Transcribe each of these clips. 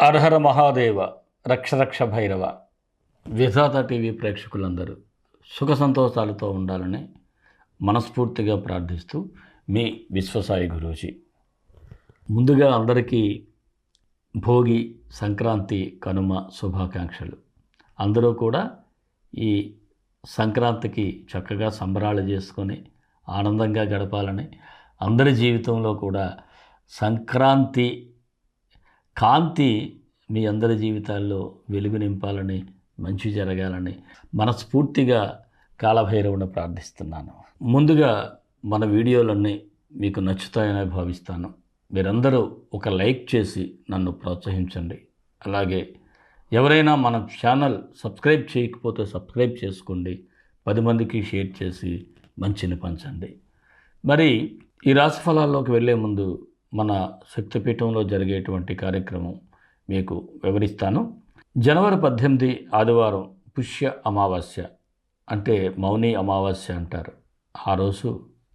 హరహర మహాదేవ రక్ష రక్ష భైరవ విధాత టీవీ ప్రేక్షకులందరూ సుఖ సంతోషాలతో ఉండాలని మనస్ఫూర్తిగా ప్రార్థిస్తూ మీ విశ్వసాయి గురూజీ. ముందుగా అందరికీ భోగి, సంక్రాంతి, కనుమ శుభాకాంక్షలు. అందరూ కూడా ఈ సంక్రాంతికి చక్కగా సంబరాలు చేసుకొని ఆనందంగా గడపాలని, అందరి జీవితంలో కూడా సంక్రాంతి కాంతి మీ అందరి జీవితాల్లో వెలుగు నింపాలని, మంచి జరగాలని మనస్ఫూర్తిగా కాలభైరవుని ప్రార్థిస్తున్నాను. ముందుగా మన వీడియోలన్నీ మీకు నచ్చుతాయని భావిస్తాను. మీరందరూ ఒక లైక్ చేసి నన్ను ప్రోత్సహించండి. అలాగే ఎవరైనా మన ఛానల్ సబ్స్క్రైబ్ చేయకపోతే సబ్స్క్రైబ్ చేసుకోండి. 10 మందికి షేర్ చేసి మంచిని పంచండి. మరి ఈ రాశి ఫలాల్లోకి వెళ్ళే ముందు మన శక్తిపీఠంలో జరిగేటువంటి కార్యక్రమం మీకు వివరిస్తాను. జనవరి 18 ఆదివారం పుష్య అమావాస్య, అంటే మౌని అమావాస్య అంటారు. ఆ రోజు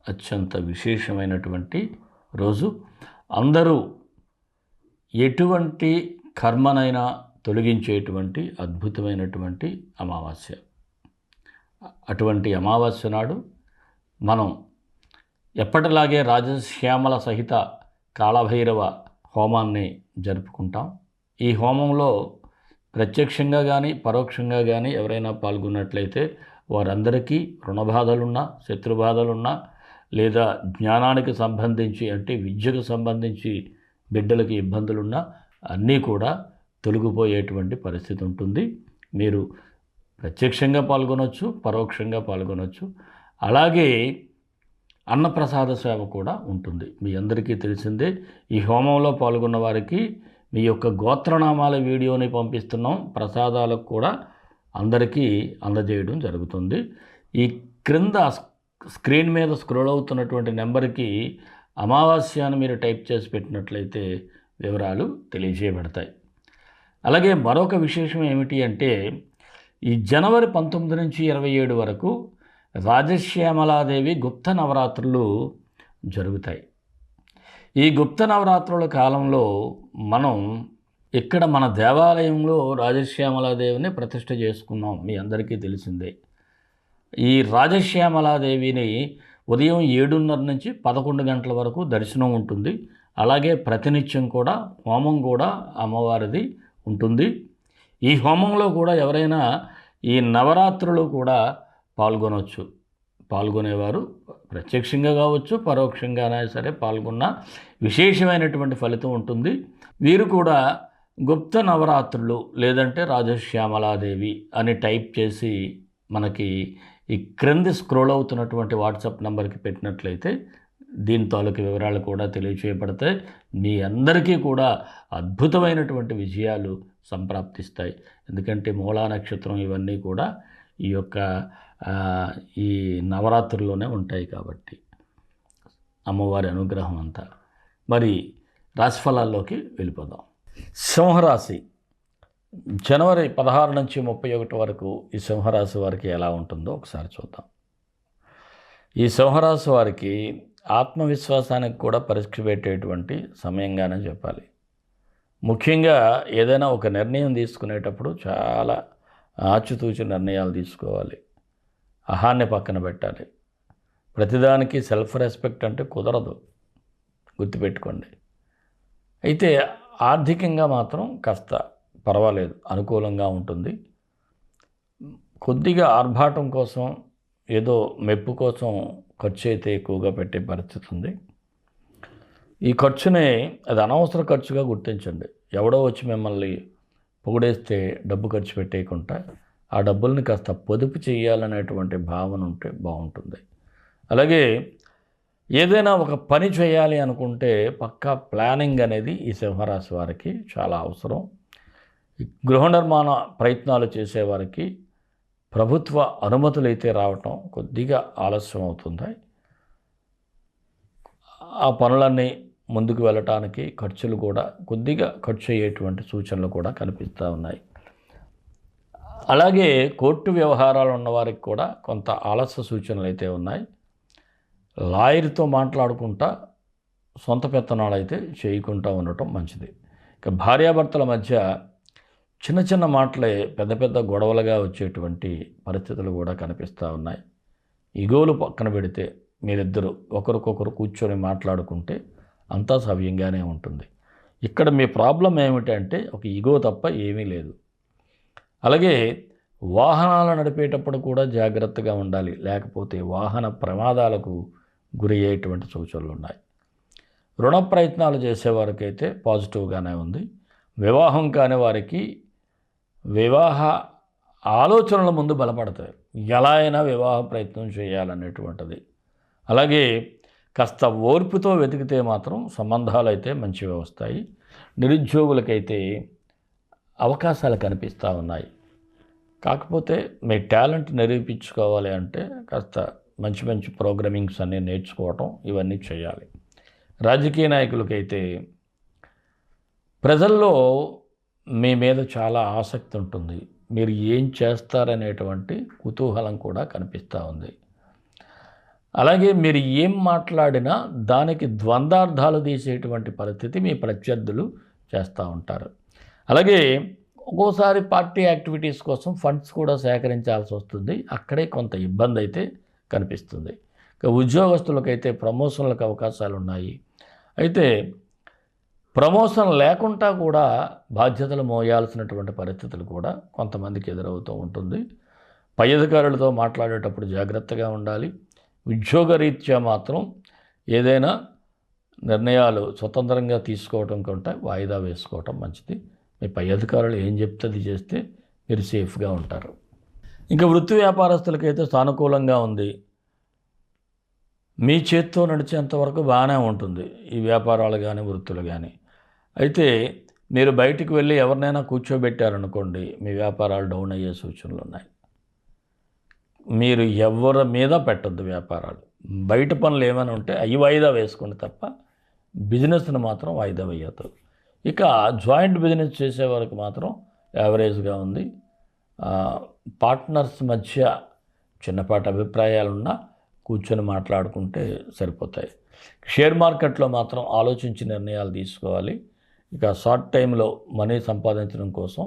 అత్యంత విశేషమైనటువంటి రోజు. అందరూ ఎటువంటి కర్మనైనా తొలగించేటువంటి అద్భుతమైనటువంటి అమావాస్య. అటువంటి అమావాస్య నాడు మనం ఎప్పటిలాగే రాజశ్యామల సహిత కాళభైరవ హోమాన్ని జరుపుకుంటాం. ఈ హోమంలో ప్రత్యక్షంగా కానీ పరోక్షంగా కానీ ఎవరైనా పాల్గొన్నట్లయితే వారందరికీ రుణబాధలున్నా, శత్రుబాధలున్నా, లేదా జ్ఞానానికి సంబంధించి అంటే విద్యకు సంబంధించి బిడ్డలకి ఇబ్బందులున్నా అన్నీ కూడా తొలగిపోయేటువంటి పరిస్థితి ఉంటుంది. మీరు ప్రత్యక్షంగా పాల్గొనవచ్చు, పరోక్షంగా పాల్గొనవచ్చు. అలాగే అన్నప్రసాద సేవ కూడా ఉంటుంది. మీ అందరికీ తెలిసిందే. ఈ హోమంలో పాల్గొన్న వారికి మీ యొక్క గోత్రనామాల వీడియోని పంపిస్తున్నాం. ప్రసాదాలకు కూడా అందరికీ అందజేయడం జరుగుతుంది. ఈ క్రింద స్క్రీన్ మీద స్క్రోల్ అవుతున్నటువంటి నెంబర్కి అమావాస్య అని మీరు టైప్ చేసి పెట్టినట్లయితే వివరాలు తెలియజేయబడతాయి. అలాగే మరొక విశేషం ఏమిటి అంటే, ఈ జనవరి 19 నుంచి 27 వరకు రాజశ్యామలాదేవి గుప్త నవరాత్రులు జరుగుతాయి. ఈ గుప్త నవరాత్రుల కాలంలో మనం ఇక్కడ మన దేవాలయంలో రాజశ్యామలాదేవిని ప్రతిష్ఠ చేసుకున్నాం. మీ అందరికీ తెలిసిందే. ఈ రాజశ్యామలాదేవిని ఉదయం 7:30 నుంచి 11 గంటల వరకు దర్శనం ఉంటుంది. అలాగే ప్రతినిత్యం కూడా హోమం కూడా అమ్మవారిది ఉంటుంది. ఈ హోమంలో కూడా ఎవరైనా ఈ నవరాత్రులు కూడా పాల్గొనవచ్చు. పాల్గొనేవారు ప్రత్యక్షంగా కావచ్చు, పరోక్షంగానే సరే పాల్గొన్న విశేషమైనటువంటి ఫలితం ఉంటుంది. వీరు కూడా గుప్త నవరాత్రులు లేదంటే రాజశ్యామలాదేవి అని టైప్ చేసి మనకి ఈ క్రింది స్క్రోల్ అవుతున్నటువంటి వాట్సాప్ నెంబర్కి పెట్టినట్లయితే దీని తాలూకు వివరాలు కూడా తెలియచేయబడతాయి. మీ అందరికీ కూడా అద్భుతమైనటువంటి విజయాలు సంప్రాప్తిస్తాయి. ఎందుకంటే మూలా నక్షత్రం ఇవన్నీ కూడా ఈ యొక్క ఈ నవరాత్రుల్లోనే ఉంటాయి కాబట్టి అమ్మవారి అనుగ్రహం అంతా. మరి రాశిఫలాల్లోకి వెళ్ళిపోదాం. సింహరాశి జనవరి 16 నుంచి 31 వరకు ఈ సింహరాశి వారికి ఎలా ఉంటుందో ఒకసారి చూద్దాం. ఈ సింహరాశి వారికి ఆత్మవిశ్వాసానికి కూడా పరీక్ష పెట్టేటువంటి సమయంగానే చెప్పాలి. ముఖ్యంగా ఏదైనా ఒక నిర్ణయం తీసుకునేటప్పుడు చాలా ఆచితూచి నిర్ణయాలు తీసుకోవాలి. అహాన్ని పక్కన పెట్టాలి. ప్రతిదానికి సెల్ఫ్ రెస్పెక్ట్ అంటే కుదరదు, గుర్తుపెట్టుకోండి. అయితే ఆర్థికంగా మాత్రం కాస్త పర్వాలేదు, అనుకూలంగా ఉంటుంది. కొద్దిగా ఆర్భాటం కోసం, ఏదో మెప్పు కోసం ఖర్చు అయితే ఎక్కువగా పెట్టే పరిస్థితి ఉంది. ఈ ఖర్చునే అది అనవసర ఖర్చుగా గుర్తించండి. ఎవడో వచ్చి మిమ్మల్ని పొగిడేస్తే డబ్బు ఖర్చు పెట్టేయకుండా ఆ డబ్బుల్ని కాస్త పొదుపు చేయాలనేటువంటి భావన ఉంటే బాగుంటుంది. అలాగే ఏదైనా ఒక పని చేయాలి అనుకుంటే పక్కా ప్లానింగ్ అనేది ఈ సింహరాశి వారికి చాలా అవసరం. గృహ నిర్మాణ ప్రయత్నాలు చేసేవారికి ప్రభుత్వ అనుమతులు అయితే రావటం కొద్దిగా ఆలస్యం అవుతుంది. ఆ పనులన్నీ ముందుకు వెళ్ళటానికి ఖర్చులు కూడా కొద్దిగా ఖర్చు అయ్యేటువంటి సూచనలు కూడా కనిపిస్తూ ఉన్నాయి. అలాగే కోర్టు వ్యవహారాలు ఉన్నవారికి కూడా కొంత ఆలస్య సూచనలు అయితే ఉన్నాయి. లాయర్తో మాట్లాడుకుంటా సొంత పెత్తనాలు అయితే చేయకుండా ఉండటం మంచిది. ఇక భార్యాభర్తల మధ్య చిన్న చిన్న మాటలే పెద్ద పెద్ద గొడవలుగా వచ్చేటువంటి పరిస్థితులు కూడా కనిపిస్తూ ఉన్నాయి. ఈగోలు పక్కన పెడితే మీరిద్దరూ ఒకరికొకరు కూర్చొని మాట్లాడుకుంటే అంతా సవ్యంగానే ఉంటుంది. ఇక్కడ మీ ప్రాబ్లం ఏమిటంటే ఒక ఈగో తప్ప ఏమీ లేదు. అలాగే వాహనాలు నడిపేటప్పుడు కూడా జాగ్రత్తగా ఉండాలి, లేకపోతే వాహన ప్రమాదాలకు గురి అయ్యేటువంటి సూచనలు ఉన్నాయి. రుణ ప్రయత్నాలు చేసేవారికైతే పాజిటివ్గానే ఉంది. వివాహం కాని వారికి వివాహ ఆలోచనల ముందు బలపడతాయి. ఎలా అయినా వివాహ ప్రయత్నం చేయాలనేటువంటిది. అలాగే కాస్త ఓర్పుతో వెతికితే మాత్రం సంబంధాలు అయితే మంచిగా వస్తాయి. నిరుద్యోగులకైతే అవకాశాలు కనిపిస్తూ ఉన్నాయి. కాకపోతే మీ టాలెంట్ నిరూపించుకోవాలి అంటే కాస్త మంచి మంచి ప్రోగ్రామింగ్స్ అన్నీ నేర్చుకోవటం ఇవన్నీ చేయాలి. రాజకీయ నాయకులకైతే ప్రజల్లో మీ మీద చాలా ఆసక్తి ఉంటుంది. మీరు ఏం చేస్తారనేటువంటి కుతూహలం కూడా కనిపిస్తూ ఉంది. అలాగే మీరు ఏం మాట్లాడినా దానికి ద్వంద్వార్థాలు తీసేటువంటి పరిస్థితి మీ ప్రత్యర్థులు చేస్తూ ఉంటారు. అలాగే ఒక్కోసారి పార్టీ యాక్టివిటీస్ కోసం ఫండ్స్ కూడా సేకరించాల్సి వస్తుంది. అక్కడే కొంత ఇబ్బంది అయితే కనిపిస్తుంది. ఇక ఉద్యోగస్తులకైతే ప్రమోషన్లకు అవకాశాలు ఉన్నాయి. అయితే ప్రమోషన్ లేకుండా కూడా బాధ్యతలు మోయాల్సినటువంటి పరిస్థితులు కూడా కొంతమందికి ఎదురవుతూ ఉంటుంది. పై అధికారులతో మాట్లాడేటప్పుడు జాగ్రత్తగా ఉండాలి. ఉద్యోగరీత్యా మాత్రం ఏదైనా నిర్ణయాలు స్వతంత్రంగా తీసుకోవటం కంటే వాయిదా వేసుకోవటం మంచిది. మీ పై అధికారులు ఏం చెప్తే అది చేస్తే మీరు సేఫ్గా ఉంటారు. ఇంకా వృత్తి వ్యాపారస్తులకైతే సానుకూలంగా ఉంది. మీ చేత్తో నడిచేంతవరకు బాగానే ఉంటుంది ఈ వ్యాపారాలు కానీ వృత్తులు కానీ. అయితే మీరు బయటికి వెళ్ళి ఎవరినైనా కూర్చోబెట్టారనుకోండి, మీ వ్యాపారాలు డౌన్ అయ్యే సూచనలు ఉన్నాయి. మీరు ఎవరి మీద పెట్టద్దు వ్యాపారాలు. బయట పనులు ఏమైనా ఉంటే అవి వాయిదా వేసుకోండి తప్ప బిజినెస్ని మాత్రం వాయిదా వేయద్దు. ఇక జాయింట్ బిజినెస్ చేసే వరకు మాత్రం యావరేజ్గా ఉంది. పార్ట్నర్స్ మధ్య చిన్నపాటి అభిప్రాయాలున్నా కూర్చొని మాట్లాడుకుంటే సరిపోతాయి. షేర్ మార్కెట్లో మాత్రం ఆలోచించి నిర్ణయాలు తీసుకోవాలి. ఇక షార్ట్ టైంలో మనీ సంపాదించడం కోసం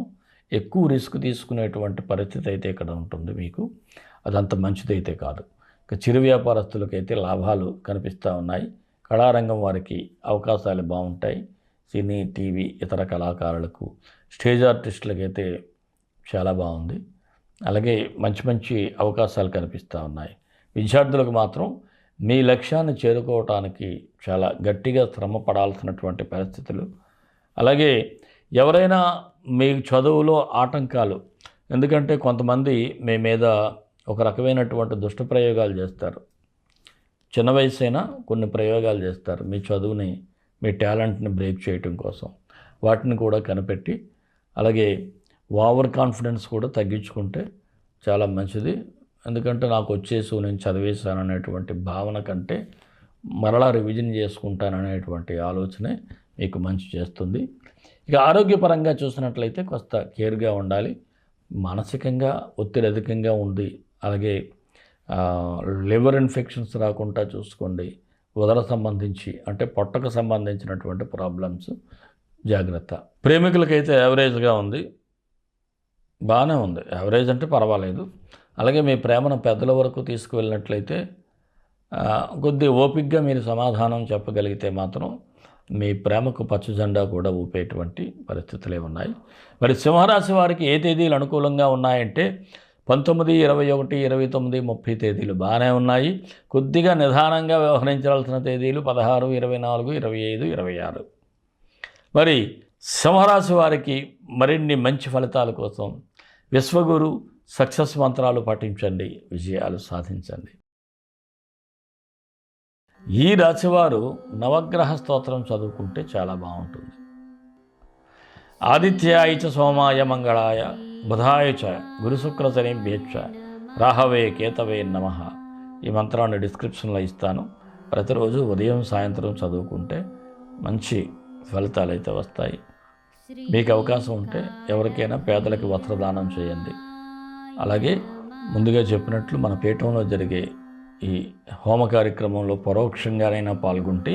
ఎక్కువ రిస్క్ తీసుకునేటువంటి పరిస్థితి అయితే ఇక్కడ ఉంటుంది మీకు. అదంత మంచిదైతే కాదు. ఇక చిరు వ్యాపారస్తులకైతే లాభాలు కనిపిస్తూ ఉన్నాయి. కళారంగం వారికి అవకాశాలు బాగుంటాయి. సినీ, టీవీ, ఇతర కళాకారులకు, స్టేజ్ ఆర్టిస్టులకైతే చాలా బాగుంది. అలాగే మంచి మంచి అవకాశాలు కనిపిస్తూ ఉన్నాయి. విద్యార్థులకు మాత్రం మీ లక్ష్యాన్ని చేరుకోవటానికి చాలా గట్టిగా శ్రమ పడాల్సినటువంటి పరిస్థితులు. అలాగే ఎవరైనా మీ చదువులో ఆటంకాలు, ఎందుకంటే కొంతమంది మీ మీద ఒక రకమైనటువంటి దుష్టప్రయోగాలు చేస్తారు. చిన్న వయసు అయినా కొన్ని ప్రయోగాలు చేస్తారు మీ చదువుని, మీ టాలెంట్ని బ్రేక్ చేయటం కోసం. వాటిని కూడా కనిపెట్టి అలాగే ఓవర్ కాన్ఫిడెన్స్ కూడా తగ్గించుకుంటే చాలా మంచిది. ఎందుకంటే నాకు వచ్చేసి నేను చదివేశాను అనేటువంటి భావన కంటే మరలా రివిజన్ చేసుకుంటాననేటువంటి ఆలోచనే మీకు మంచి చేస్తుంది. ఇక ఆరోగ్యపరంగా చూసినట్లయితే కొంత కేర్గా ఉండాలి. మానసికంగా ఒత్తిడి అధికంగా ఉంది. అలాగే లివర్ ఇన్ఫెక్షన్స్ రాకుండా చూసుకోండి. ఉదర సంబంధించి అంటే పొట్టకు సంబంధించినటువంటి ప్రాబ్లమ్స్ జాగ్రత్త. ప్రేమికులకైతే యావరేజ్గా ఉంది, బాగానే ఉంది. యావరేజ్ అంటే పర్వాలేదు. అలాగే మీ ప్రేమను పెద్దల వరకు తీసుకువెళ్ళినట్లయితే కొద్ది ఓపికగా మీరు సమాధానం చెప్పగలిగితే మాత్రం మీ ప్రేమకు పచ్చజెండా కూడా ఊపేటువంటి పరిస్థితులే ఉన్నాయి. మరి సింహరాశి వారికి ఏ తేదీలు అనుకూలంగా ఉన్నాయంటే 19, 21, 29, 30 తేదీలు బాగానే ఉన్నాయి. కొద్దిగా నిదానంగా వ్యవహరించాల్సిన తేదీలు 16, 24, 25, 26. మరి సింహరాశి వారికి మరిన్ని మంచి ఫలితాల కోసం విశ్వగురు సక్సెస్ మంత్రాలు పాటించండి, విజయాలు సాధించండి. ఈ రాశివారు నవగ్రహ స్తోత్రం చదువుకుంటే చాలా బాగుంటుంది. ఆదిత్యాయ చ సోమాయ మంగళాయ బుధాయ చ గురుశుక్ర శనిభ్యశ్చ రాహవే కేతవే నమః. ఈ మంత్రాన్ని డిస్క్రిప్షన్లో ఇస్తాను. ప్రతిరోజు ఉదయం సాయంత్రం చదువుకుంటే మంచి ఫలితాలు అయితే వస్తాయి. మీకు అవకాశం ఉంటే ఎవరికైనా పేదలకు వస్త్రదానం చేయండి. అలాగే ముందుగా చెప్పినట్లు మన పీఠంలో జరిగే ఈ హోమ కార్యక్రమంలో పరోక్షంగానైనా పాల్గొంటే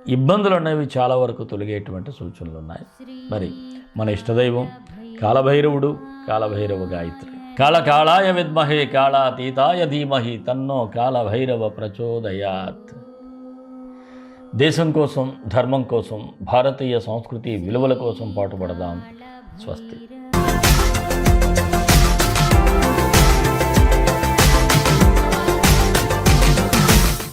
ఇబ్బందులు అనేవి చాలా వరకు తొలగేటువంటి సూచనలు ఉన్నాయి. మరి మన ఇష్టదైవం కాలభైరవుడు, కాలభైరవ గాయత్రి. కాళకాళాయ విద్మహే కాళాతీతాయ ధీమహి తన్నో కాలభైరవ ప్రచోదయాత్. దేశం కోసం, ధర్మం కోసం, భారతీయ సంస్కృతి విలువల కోసం పాటుపడదాం. స్వస్తి.